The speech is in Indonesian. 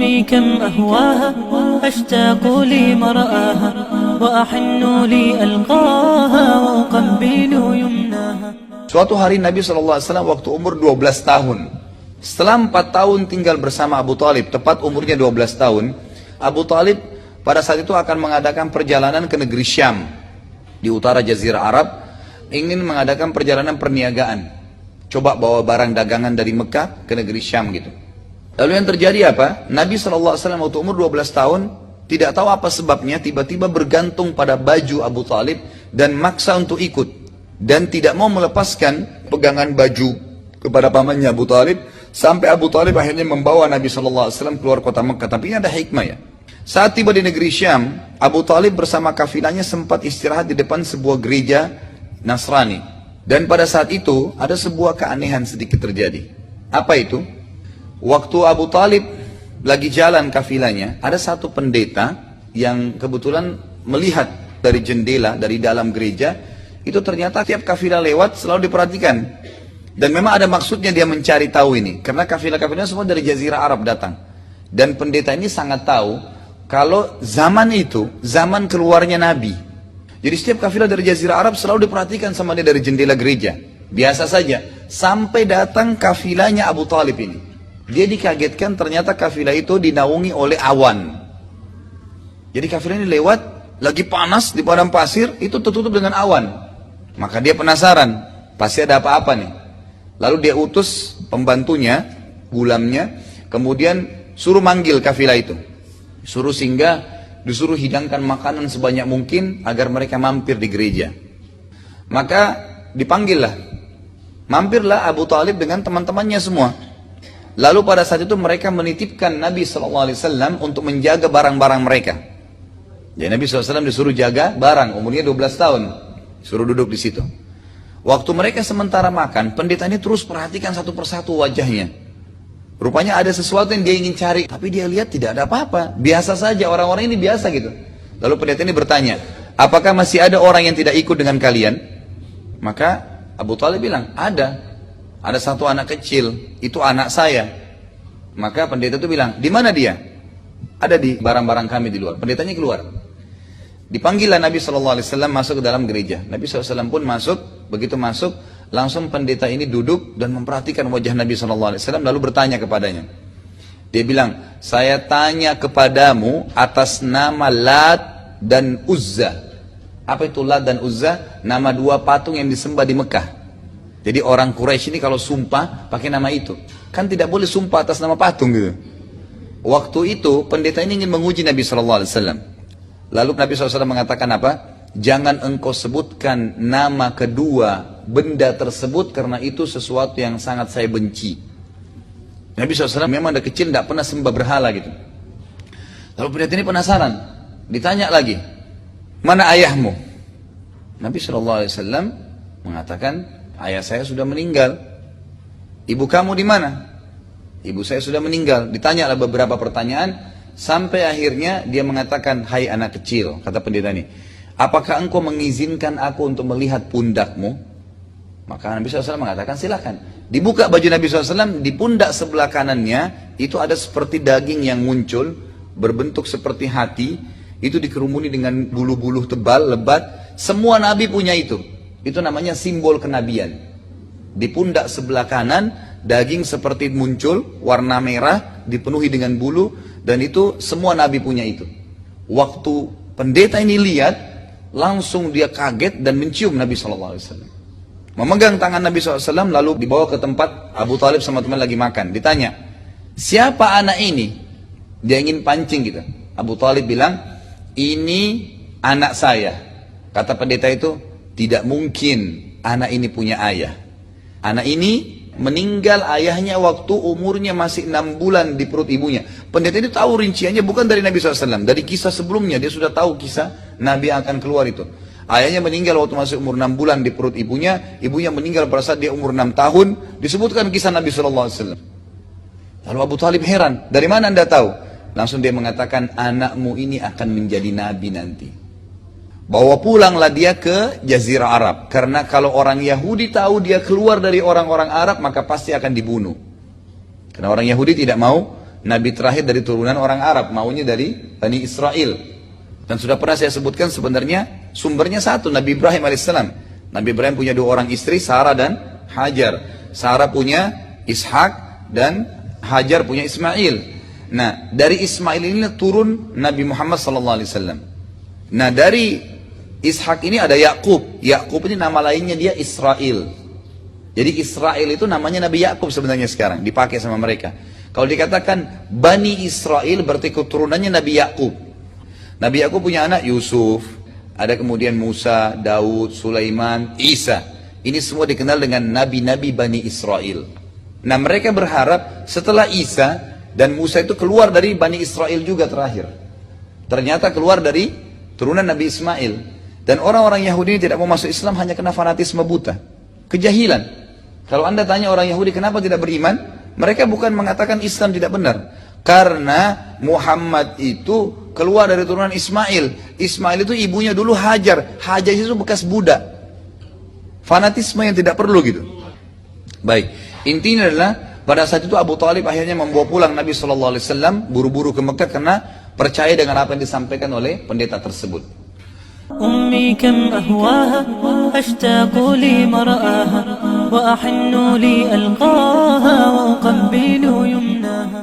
أمي كم أهواها أشتاق لمرآها وأحن لألقاها وأقبل يمناها. Suatu hari Nabi SAW waktu umur 12 tahun. Setelah 4 tahun tinggal bersama Abu Talib, tepat umurnya 12 tahun, Abu Talib pada saat itu akan mengadakan perjalanan ke negeri Syam di utara Jazirah Arab, ingin mengadakan perjalanan perniagaan. Coba bawa barang dagangan dari Mekah ke negeri Syam gitu. Lalu yang terjadi apa? Nabi SAW waktu umur 12 tahun, tidak tahu apa sebabnya, tiba-tiba bergantung pada baju Abu Talib dan maksa untuk ikut. Dan tidak mau melepaskan pegangan baju kepada pamannya Abu Talib, sampai Abu Talib akhirnya membawa Nabi SAW keluar kota Mekah. Tapi ini ada hikmah ya. Saat tiba di negeri Syam, Abu Talib bersama kafilahnya sempat istirahat di depan sebuah gereja Nasrani. Dan pada saat itu ada sebuah keanehan sedikit terjadi. Apa itu? Waktu Abu Talib lagi jalan kafilahnya, ada satu pendeta yang kebetulan melihat dari jendela, dari dalam gereja, itu ternyata tiap kafilah lewat selalu diperhatikan. Dan memang ada maksudnya dia mencari tahu ini, karena kafilah-kafilah semua dari Jazirah Arab datang. Dan pendeta ini sangat tahu kalau zaman itu zaman keluarnya Nabi. Jadi setiap kafilah dari Jazirah Arab selalu diperhatikan sama dia dari jendela gereja. Biasa saja, sampai datang kafilahnya Abu Talib ini. Dia dikagetkan ternyata kafilah itu dinaungi oleh awan. Jadi kafilah ini lewat, lagi panas di padang pasir, itu tertutup dengan awan. Maka dia penasaran, pasti ada apa-apa nih. Lalu dia utus pembantunya, gulamnya, kemudian suruh manggil kafilah itu. Suruh singgah, disuruh hidangkan makanan sebanyak mungkin agar mereka mampir di gereja. Maka dipanggillah, mampirlah Abu Talib dengan teman-temannya semua. Lalu pada saat itu mereka menitipkan Nabi SAW untuk menjaga barang-barang mereka. Jadi Nabi SAW disuruh jaga barang, umurnya 12 tahun. Suruh duduk di situ. Waktu mereka sementara makan, pendeta ini terus perhatikan satu persatu wajahnya. Rupanya ada sesuatu yang dia ingin cari, tapi dia lihat tidak ada apa-apa. Biasa saja, orang-orang ini biasa gitu. Lalu pendeta ini bertanya, apakah masih ada orang yang tidak ikut dengan kalian? Maka Abu Talib bilang, ada satu anak kecil, itu anak saya. Maka pendeta itu bilang, di mana dia? Ada di barang-barang kami di luar. Pendetanya keluar. Dipanggillah Nabi SAW masuk ke dalam gereja. Nabi SAW pun masuk, begitu masuk, langsung pendeta ini duduk dan memperhatikan wajah Nabi SAW, lalu bertanya kepadanya. Dia bilang, saya tanya kepadamu atas nama Lat dan Uzza. Apa itu Lat dan Uzza? Nama dua patung yang disembah di Mekah. Jadi orang Quraisy ini kalau sumpah pakai nama itu. Kan tidak boleh sumpah atas nama patung gitu. Waktu itu pendeta ini ingin menguji Nabi SAW. Lalu Nabi SAW mengatakan apa? Jangan engkau sebutkan nama kedua benda tersebut karena itu sesuatu yang sangat saya benci. Nabi SAW memang dari kecil tidak pernah sembah berhala gitu. Lalu pendeta ini penasaran. Ditanya lagi, mana ayahmu? Nabi SAW mengatakan, ayah saya sudah meninggal. Ibu kamu di mana? Ibu saya sudah meninggal. Ditanyalah beberapa pertanyaan. Sampai akhirnya dia mengatakan, hai anak kecil, kata pendeta ini, apakah engkau mengizinkan aku untuk melihat pundakmu? Maka Nabi SAW mengatakan, silakan. Dibuka baju Nabi SAW, di pundak sebelah kanannya, itu ada seperti daging yang muncul, berbentuk seperti hati, itu dikerumuni dengan bulu-bulu tebal, lebat. Semua Nabi punya itu. Itu namanya simbol kenabian. Di pundak sebelah kanan, daging seperti muncul, warna merah, dipenuhi dengan bulu, dan itu semua Nabi punya itu. Waktu pendeta ini lihat, langsung dia kaget dan mencium Nabi SAW. Memegang tangan Nabi SAW, lalu dibawa ke tempat Abu Talib sama teman lagi makan. Ditanya, siapa anak ini? Dia ingin pancing gitu. Abu Talib bilang, ini anak saya. Kata pendeta itu, tidak mungkin anak ini punya ayah. Anak ini meninggal ayahnya waktu umurnya masih 6 bulan di perut ibunya. Pendeta itu tahu rinciannya bukan dari Nabi SAW. Dari kisah sebelumnya dia sudah tahu kisah Nabi yang akan keluar itu. Ayahnya meninggal waktu masih umur 6 bulan di perut ibunya. Ibunya meninggal pada saat dia umur 6 tahun. Disebutkan kisah Nabi SAW. Lalu Abu Talib heran. Dari mana anda tahu? Langsung dia mengatakan, anakmu ini akan menjadi Nabi nanti. Bawa pulanglah dia ke Jazirah Arab. Karena kalau orang Yahudi tahu dia keluar dari orang-orang Arab, maka pasti akan dibunuh. Karena orang Yahudi tidak mau Nabi terakhir dari turunan orang Arab, maunya dari Bani Israel. Dan sudah pernah saya sebutkan sebenarnya sumbernya satu, Nabi Ibrahim alaihissalam. Nabi Ibrahim punya dua orang istri, Sarah dan Hajar. Sarah punya Ishak dan Hajar punya Ismail. Nah, dari Ismail ini turun Nabi Muhammad SAW. Nah, dari Ishak ini ada Yakub. Yakub ini nama lainnya dia Israel. Jadi Israel itu namanya Nabi Yakub sebenarnya sekarang, dipakai sama mereka. Kalau dikatakan Bani Israel berarti keturunannya Nabi Yakub. Nabi Yakub punya anak Yusuf, ada kemudian Musa, Daud, Sulaiman, Isa. Ini semua dikenal dengan nabi-nabi Bani Israel. Nah, mereka berharap setelah Isa dan Musa itu keluar dari Bani Israel juga terakhir. Ternyata keluar dari turunan Nabi Ismail. Dan orang-orang Yahudi ini tidak mau masuk Islam hanya karena fanatisme buta, kejahilan. Kalau anda tanya orang Yahudi kenapa tidak beriman, mereka bukan mengatakan Islam tidak benar, karena Muhammad itu keluar dari turunan Ismail. Ismail itu ibunya dulu Hajar. Hajar itu bekas budak. Fanatisme yang tidak perlu gitu. Baik, intinya adalah pada saat itu Abu Talib akhirnya membawa pulang Nabi SAW buru-buru ke Mekah karena percaya dengan apa yang disampaikan oleh pendeta tersebut. أمي كم أهواها أشتاق لمرآها وأحن لي ألقاها وأقبل يمناها